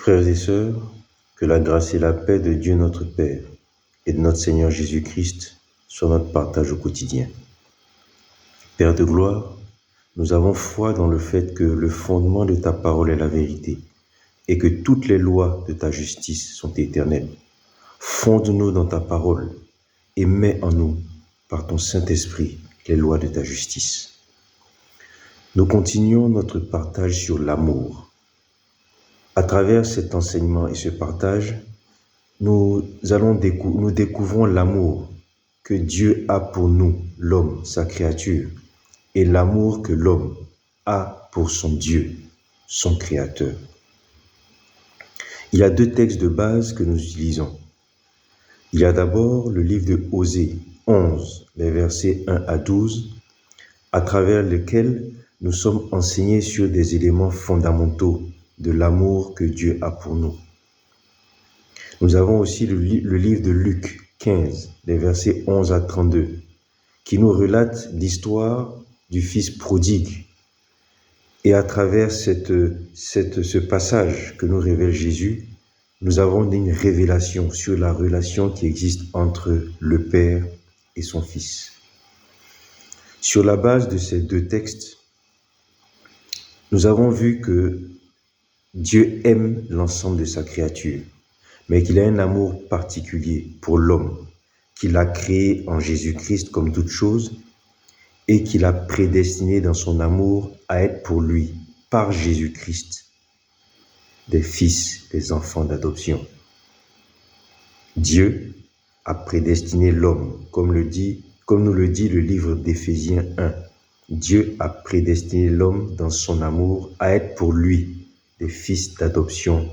Frères et sœurs, que la grâce et la paix de Dieu notre Père et de notre Seigneur Jésus-Christ soient notre partage au quotidien. Père de gloire, nous avons foi dans le fait que le fondement de ta parole est la vérité et que toutes les lois de ta justice sont éternelles. Fonde-nous dans ta parole et mets en nous, par ton Saint-Esprit, les lois de ta justice. Nous continuons notre partage sur l'amour. À travers cet enseignement et ce partage, nous découvrons l'amour que Dieu a pour nous, l'homme, sa créature, et l'amour que l'homme a pour son Dieu, son Créateur. Il y a deux textes de base que nous utilisons. Il y a d'abord le livre de Osée 11, les versets 1 à 12, à travers lesquels nous sommes enseignés sur des éléments fondamentaux de l'amour que Dieu a pour nous. Nous avons aussi le livre de Luc 15, les versets 11 à 32, qui nous relate l'histoire du fils prodigue. Et à travers ce passage que nous révèle Jésus, nous avons une révélation sur la relation qui existe entre le Père et son Fils. Sur la base de ces deux textes, nous avons vu que Dieu aime l'ensemble de sa créature, mais qu'il a un amour particulier pour l'homme, qu'il a créé en Jésus-Christ comme toute chose et qu'il a prédestiné dans son amour à être pour lui, par Jésus-Christ, des fils, des enfants d'adoption. Dieu a prédestiné l'homme, comme nous le dit le livre d'Éphésiens 1. Dieu a prédestiné l'homme dans son amour à être pour lui des fils d'adoption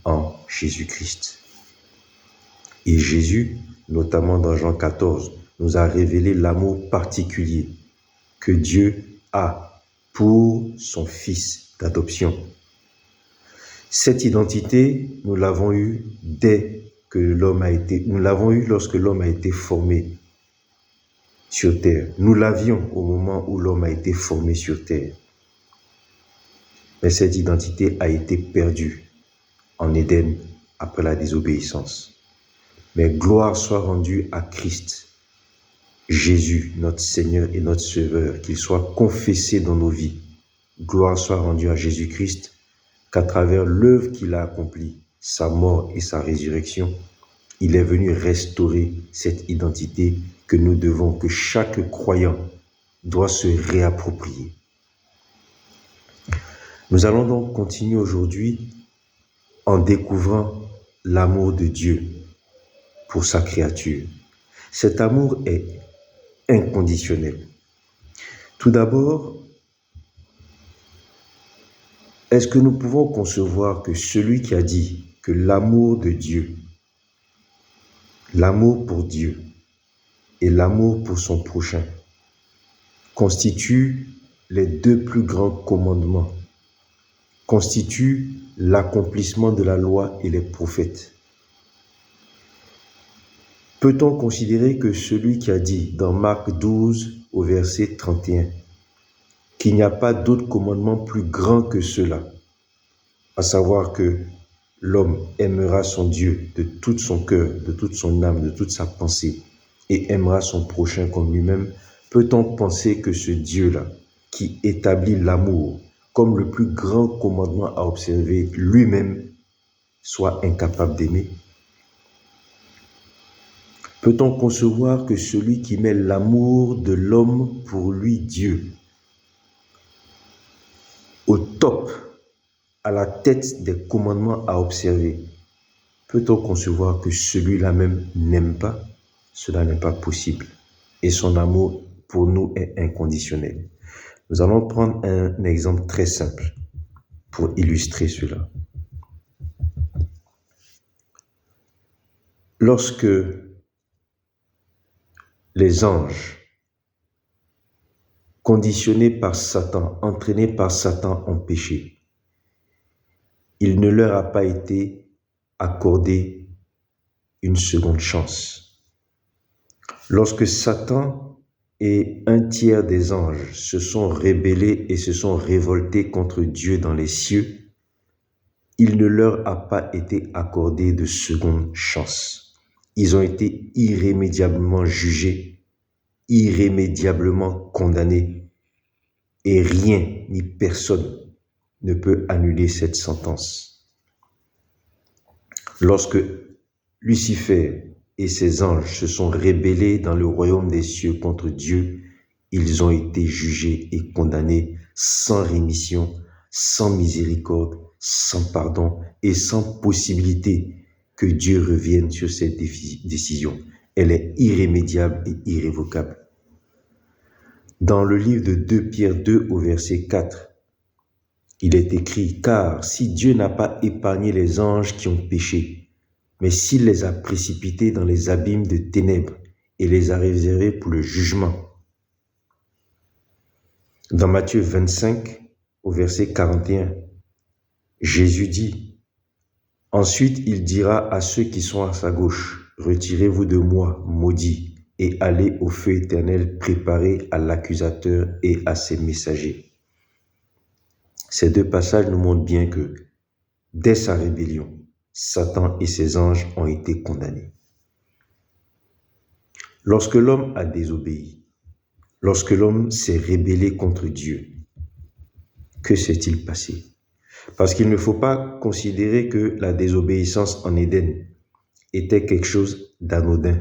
en Jésus-Christ. Et Jésus, notamment dans Jean 14, nous a révélé l'amour particulier que Dieu a pour son fils d'adoption. Cette identité, nous l'avons eue lorsque l'homme a été formé sur terre. Nous l'avions au moment où l'homme a été formé sur terre. Mais cette identité a été perdue en Éden après la désobéissance. Mais gloire soit rendue à Christ, Jésus, notre Seigneur et notre Sauveur, qu'il soit confessé dans nos vies. Gloire soit rendue à Jésus-Christ, qu'à travers l'œuvre qu'il a accomplie, sa mort et sa résurrection, il est venu restaurer cette identité que chaque croyant doit se réapproprier. Nous allons donc continuer aujourd'hui en découvrant l'amour de Dieu pour sa créature. Cet amour est inconditionnel. Tout d'abord, est-ce que nous pouvons concevoir que celui qui a dit que l'amour de Dieu, l'amour pour Dieu et l'amour pour son prochain constituent les deux plus grands commandements, constituent l'accomplissement de la loi et les prophètes? Peut-on considérer que celui qui a dit dans Marc 12 au verset 31 qu'il n'y a pas d'autre commandement plus grand que cela, à savoir que l'homme aimera son Dieu de tout son cœur, de toute son âme, de toute sa pensée et aimera son prochain comme lui-même? Peut-on penser que ce Dieu-là, qui établit l'amour comme le plus grand commandement à observer, lui-même soit incapable d'aimer? Peut-on concevoir que celui qui met l'amour de l'homme pour lui, Dieu, au top, à la tête des commandements à observer, peut-on concevoir que celui-là même n'aime pas? Cela n'est pas possible. Et son amour pour nous est inconditionnel. Nous allons prendre un exemple très simple pour illustrer cela. Lorsque les anges, conditionnés par Satan, entraînés par Satan en péché, il ne leur a pas été accordé une seconde chance. Lorsque Satan et un tiers des anges se sont rébellés et se sont révoltés contre Dieu dans les cieux, il ne leur a pas été accordé de seconde chance. Ils ont été irrémédiablement jugés, irrémédiablement condamnés, et rien ni personne ne peut annuler cette sentence. Lorsque Lucifer et ses anges se sont rébellés dans le royaume des cieux contre Dieu, ils ont été jugés et condamnés sans rémission, sans miséricorde, sans pardon et sans possibilité que Dieu revienne sur cette décision. Elle est irrémédiable et irrévocable. Dans le livre de 2 Pierre 2 au verset 4, il est écrit « Car si Dieu n'a pas épargné les anges qui ont péché, mais s'il les a précipités dans les abîmes de ténèbres et les a réservés pour le jugement. » Dans Matthieu 25 au verset 41, Jésus dit « Ensuite il dira à ceux qui sont à sa gauche, « Retirez-vous de moi, maudits, et allez au feu éternel préparé à l'accusateur et à ses messagers. » Ces deux passages nous montrent bien que, dès sa rébellion, Satan et ses anges ont été condamnés. Lorsque l'homme a désobéi, lorsque l'homme s'est rébellé contre Dieu, que s'est-il passé? Parce qu'il ne faut pas considérer que la désobéissance en Éden était quelque chose d'anodin,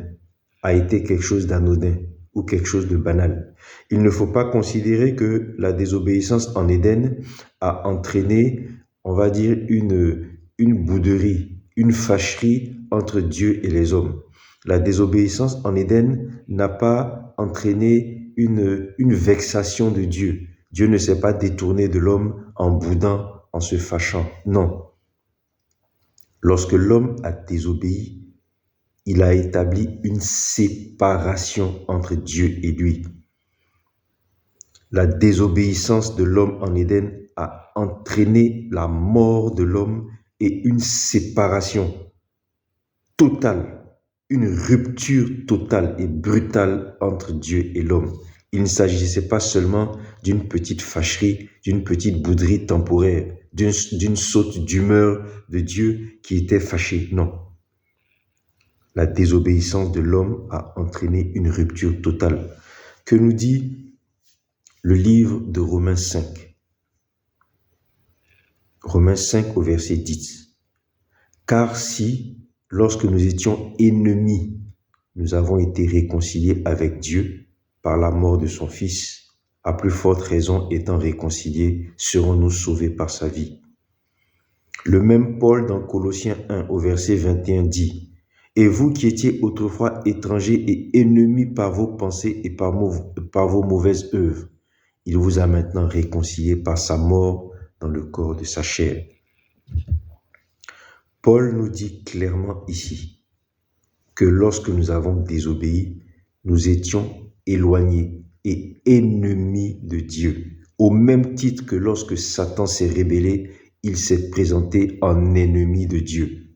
a été quelque chose d'anodin ou quelque chose de banal. Il ne faut pas considérer que la désobéissance en Éden a entraîné, on va dire, une bouderie, une fâcherie entre Dieu et les hommes. La désobéissance en Éden n'a pas entraîné une vexation de Dieu. Dieu ne s'est pas détourné de l'homme en boudant, en se fâchant. Non. Lorsque l'homme a désobéi, il a établi une séparation entre Dieu et lui. La désobéissance de l'homme en Éden a entraîné la mort de l'homme et une séparation totale, une rupture totale et brutale entre Dieu et l'homme. Il ne s'agissait pas seulement d'une petite fâcherie, d'une petite bouderie temporaire, d'une saute d'humeur de Dieu qui était fâché. Non. La désobéissance de l'homme a entraîné une rupture totale. Que nous dit le livre de Romains 5? Romains 5 au verset 10. Car si, lorsque nous étions ennemis, nous avons été réconciliés avec Dieu par la mort de son Fils, à plus forte raison étant réconciliés, serons-nous sauvés par sa vie. Le même Paul dans Colossiens 1 au verset 21 dit « Et vous qui étiez autrefois étrangers et ennemis par vos pensées et par vos mauvaises œuvres, il vous a maintenant réconciliés par sa mort dans le corps de sa chair. » Paul nous dit clairement ici que lorsque nous avons désobéi, nous étions éloignés et ennemis de Dieu. Au même titre que lorsque Satan s'est rébellé, il s'est présenté en ennemi de Dieu.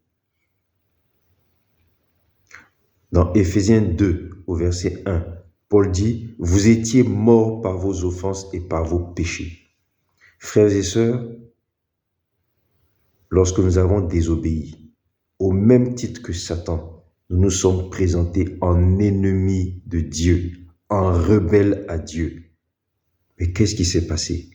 Dans Éphésiens 2, au verset 1, Paul dit « Vous étiez morts par vos offenses et par vos péchés. » Frères et sœurs, lorsque nous avons désobéi, au même titre que Satan, nous nous sommes présentés en ennemis de Dieu, en rebelles à Dieu. Mais qu'est-ce qui s'est passé?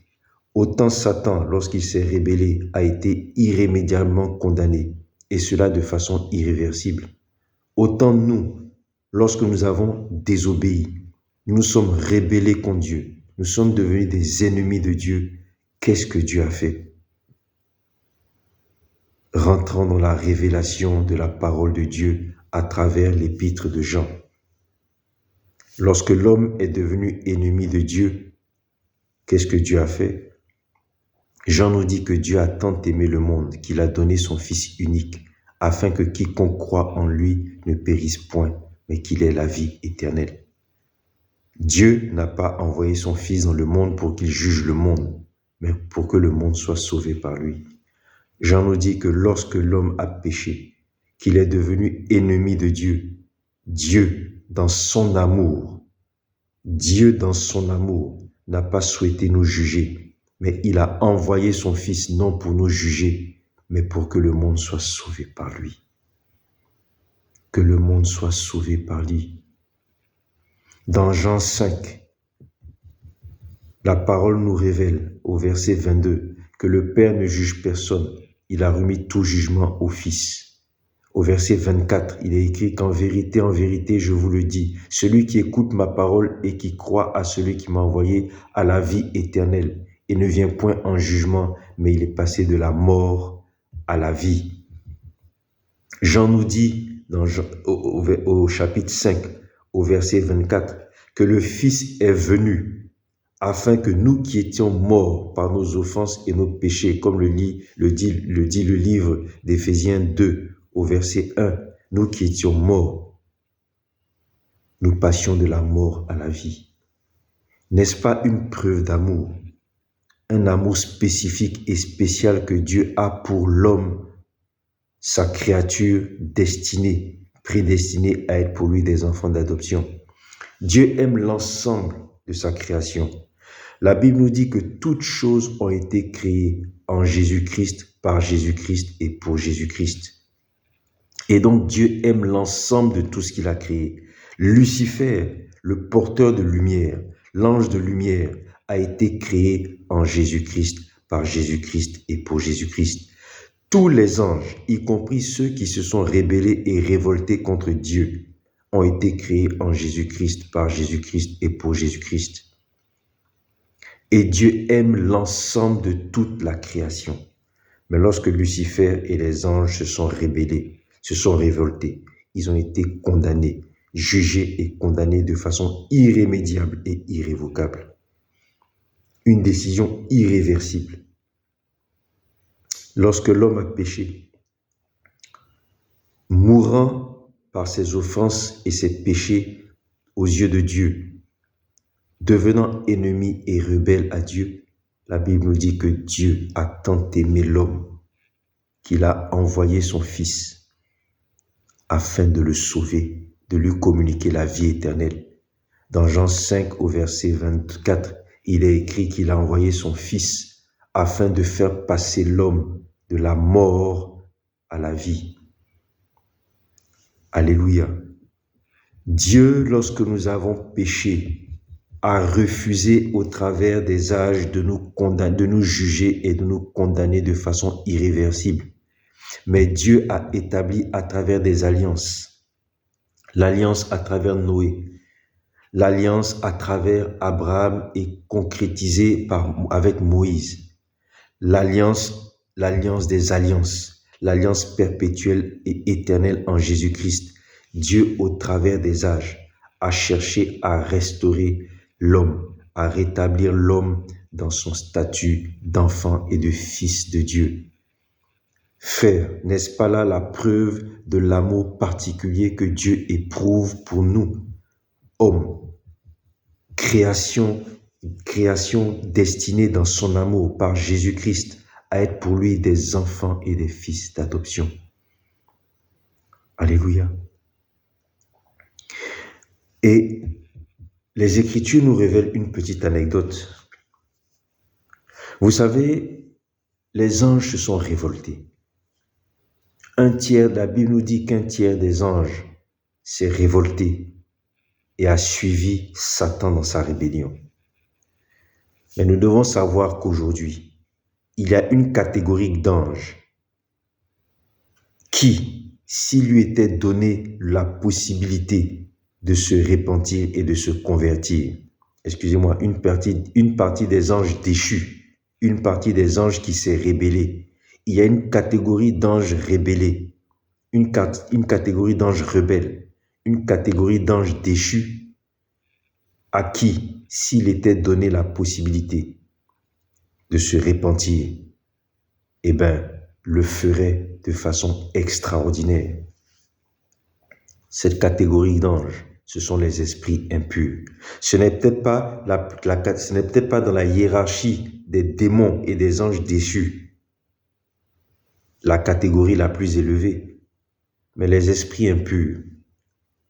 Autant Satan, lorsqu'il s'est rébellé, a été irrémédiablement condamné, et cela de façon irréversible. Autant nous, lorsque nous avons désobéi, nous sommes rébellés contre Dieu, nous sommes devenus des ennemis de Dieu. Qu'est-ce que Dieu a fait? Rentrant dans la révélation de la parole de Dieu à travers l'épître de Jean. Lorsque l'homme est devenu ennemi de Dieu, qu'est-ce que Dieu a fait? Jean nous dit que Dieu a tant aimé le monde qu'il a donné son Fils unique, afin que quiconque croit en lui ne périsse point, mais qu'il ait la vie éternelle. Dieu n'a pas envoyé son Fils dans le monde pour qu'il juge le monde, mais pour que le monde soit sauvé par lui. Jean nous dit que lorsque l'homme a péché, qu'il est devenu ennemi de Dieu, Dieu dans son amour n'a pas souhaité nous juger, mais il a envoyé son Fils non pour nous juger, mais pour que le monde soit sauvé par lui. Que le monde soit sauvé par lui. Dans Jean 5, la parole nous révèle au verset 22 que le Père ne juge personne, il a remis tout jugement au Fils. Au verset 24, il est écrit qu'en vérité, je vous le dis, celui qui écoute ma parole et qui croit à celui qui m'a envoyé a la vie éternelle et ne vient point en jugement, mais il est passé de la mort à la vie. Jean nous dit au chapitre 5, au verset 24, que le Fils est venu afin que nous qui étions morts par nos offenses et nos péchés, comme le dit le livre d'Éphésiens 2, au verset 1, nous qui étions morts, nous passions de la mort à la vie. N'est-ce pas une preuve d'amour? Un amour spécifique et spécial que Dieu a pour l'homme, sa créature prédestinée à être pour lui des enfants d'adoption. Dieu aime l'ensemble de sa création. La Bible nous dit que toutes choses ont été créées en Jésus-Christ, par Jésus-Christ et pour Jésus-Christ. Et donc Dieu aime l'ensemble de tout ce qu'il a créé. Lucifer, le porteur de lumière, l'ange de lumière, a été créé en Jésus-Christ, par Jésus-Christ et pour Jésus-Christ. Tous les anges, y compris ceux qui se sont rébellés et révoltés contre Dieu, ont été créés en Jésus-Christ, par Jésus-Christ et pour Jésus-Christ. Et Dieu aime l'ensemble de toute la création. Mais lorsque Lucifer et les anges se sont rebellés, se sont révoltés, ils ont été condamnés, jugés et condamnés de façon irrémédiable et irrévocable. Une décision irréversible. Lorsque l'homme a péché, mourant par ses offenses et ses péchés aux yeux de Dieu, devenant ennemi et rebelle à Dieu, la Bible nous dit que Dieu a tant aimé l'homme qu'il a envoyé son Fils afin de le sauver, de lui communiquer la vie éternelle. Dans Jean 5 au verset 24, il est écrit qu'il a envoyé son Fils afin de faire passer l'homme de la mort à la vie. Alléluia. Dieu, lorsque nous avons péché, a refusé au travers des âges de nous juger et de nous condamner de façon irréversible. Mais Dieu a établi à travers des alliances, l'alliance à travers Noé, l'alliance à travers Abraham est concrétisée avec Moïse, l'alliance des alliances, l'alliance perpétuelle et éternelle en Jésus-Christ. Dieu, au travers des âges, a cherché à restaurer l'homme, à rétablir l'homme dans son statut d'enfant et de fils de Dieu. Frère, n'est-ce pas là la preuve de l'amour particulier que Dieu éprouve pour nous, hommes? Création destinée dans son amour par Jésus-Christ à être pour lui des enfants et des fils d'adoption. Alléluia. Et les Écritures nous révèlent une petite anecdote. Vous savez, les anges se sont révoltés. La Bible nous dit qu'un tiers des anges s'est révolté et a suivi Satan dans sa rébellion. Mais nous devons savoir qu'aujourd'hui, il y a une catégorie d'anges qui, s'il lui était donné la possibilité de se repentir et de se convertir, excusez-moi, une partie des anges déchus, une partie des anges qui s'est rébellée, il y a une catégorie d'anges rébellés, une catégorie d'anges rebelles, une catégorie d'anges déchus à qui, s'il était donné la possibilité de se repentir, le ferait de façon extraordinaire. Cette catégorie d'anges, ce sont les esprits impurs. Ce n'est peut-être pas dans la hiérarchie des démons et des anges déchus la catégorie la plus élevée, mais les esprits impurs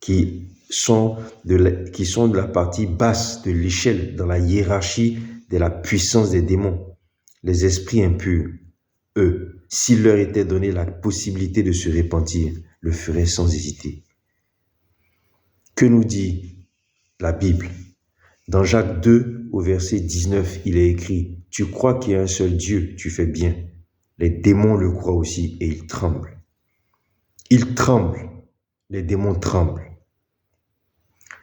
qui sont de la partie basse de l'échelle dans la hiérarchie de la puissance des démons. Les esprits impurs, eux, s'il leur était donné la possibilité de se repentir, le feraient sans hésiter. Que nous dit la Bible? Dans Jacques 2, au verset 19, il est écrit « Tu crois qu'il y a un seul Dieu, tu fais bien. Les démons le croient aussi et ils tremblent. » Ils tremblent, les démons tremblent.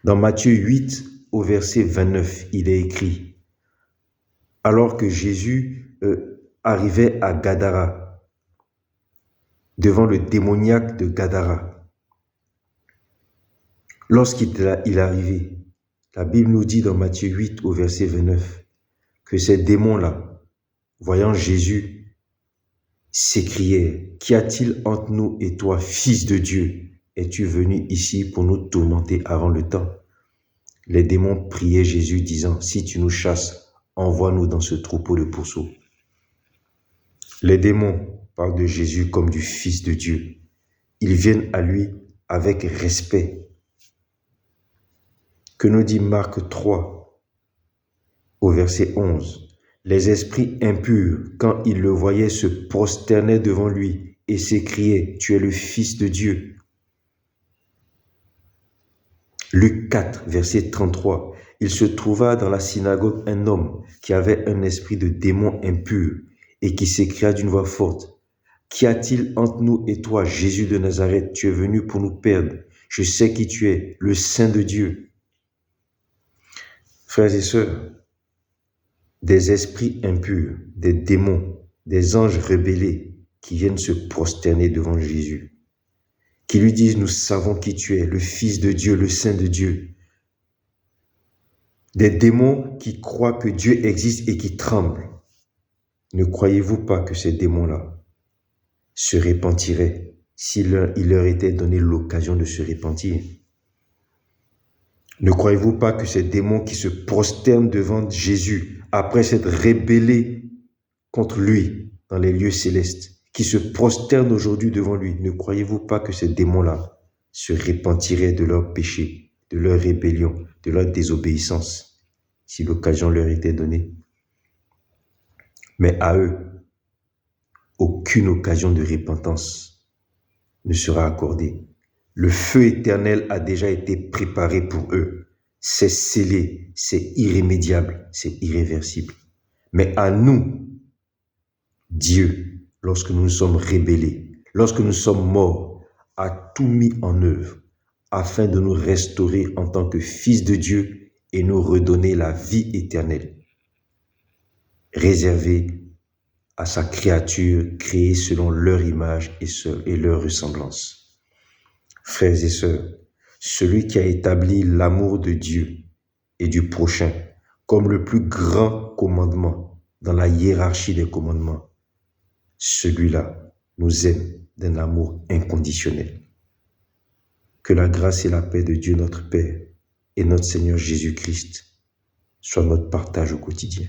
Dans Matthieu 8, au verset 29, il est écrit « Alors que Jésus arrivait à Gadara, devant le démoniaque de Gadara, lorsqu'il est arrivé, la Bible nous dit dans Matthieu 8 au verset 29 que ces démons-là, voyant Jésus, s'écriaient « Qu'y a-t-il entre nous et toi, Fils de Dieu? Es-tu venu ici pour nous tourmenter avant le temps ?» Les démons priaient Jésus disant « Si tu nous chasses, envoie-nous dans ce troupeau de pourceaux. » Les démons parlent de Jésus comme du Fils de Dieu. Ils viennent à lui avec respect. Que nous dit Marc 3, au verset 11? Les esprits impurs, quand ils le voyaient, se prosternaient devant lui et s'écriaient « Tu es le Fils de Dieu ». Luc 4, verset 33. Il se trouva dans la synagogue un homme qui avait un esprit de démon impur et qui s'écria d'une voix forte « Qu'y a-t-il entre nous et toi, Jésus de Nazareth? Tu es venu pour nous perdre. Je sais qui tu es, le Saint de Dieu. » Frères et sœurs, des esprits impurs, des démons, des anges rebellés qui viennent se prosterner devant Jésus, qui lui disent « Nous savons qui tu es, le Fils de Dieu, le Saint de Dieu. » Des démons qui croient que Dieu existe et qui tremblent. Ne croyez-vous pas que ces démons-là se repentiraient s'il leur était donné l'occasion de se repentir? Ne croyez-vous pas que ces démons qui se prosternent devant Jésus après s'être rébellés contre lui dans les lieux célestes, qui se prosternent aujourd'hui devant lui, ne croyez-vous pas que ces démons-là se repentiraient de leurs péchés, de leur rébellion, de leur désobéissance, si l'occasion leur était donnée? Mais à eux, aucune occasion de repentance ne sera accordée. Le feu éternel a déjà été préparé pour eux. C'est scellé, c'est irrémédiable, c'est irréversible. Mais à nous, Dieu, lorsque nous nous sommes rébellés, lorsque nous sommes morts, a tout mis en œuvre afin de nous restaurer en tant que fils de Dieu et nous redonner la vie éternelle, réservée à sa créature créée selon leur image et leur ressemblance. Frères et sœurs, celui qui a établi l'amour de Dieu et du prochain comme le plus grand commandement dans la hiérarchie des commandements, celui-là nous aime d'un amour inconditionnel. Que la grâce et la paix de Dieu notre Père et notre Seigneur Jésus-Christ soient notre partage au quotidien.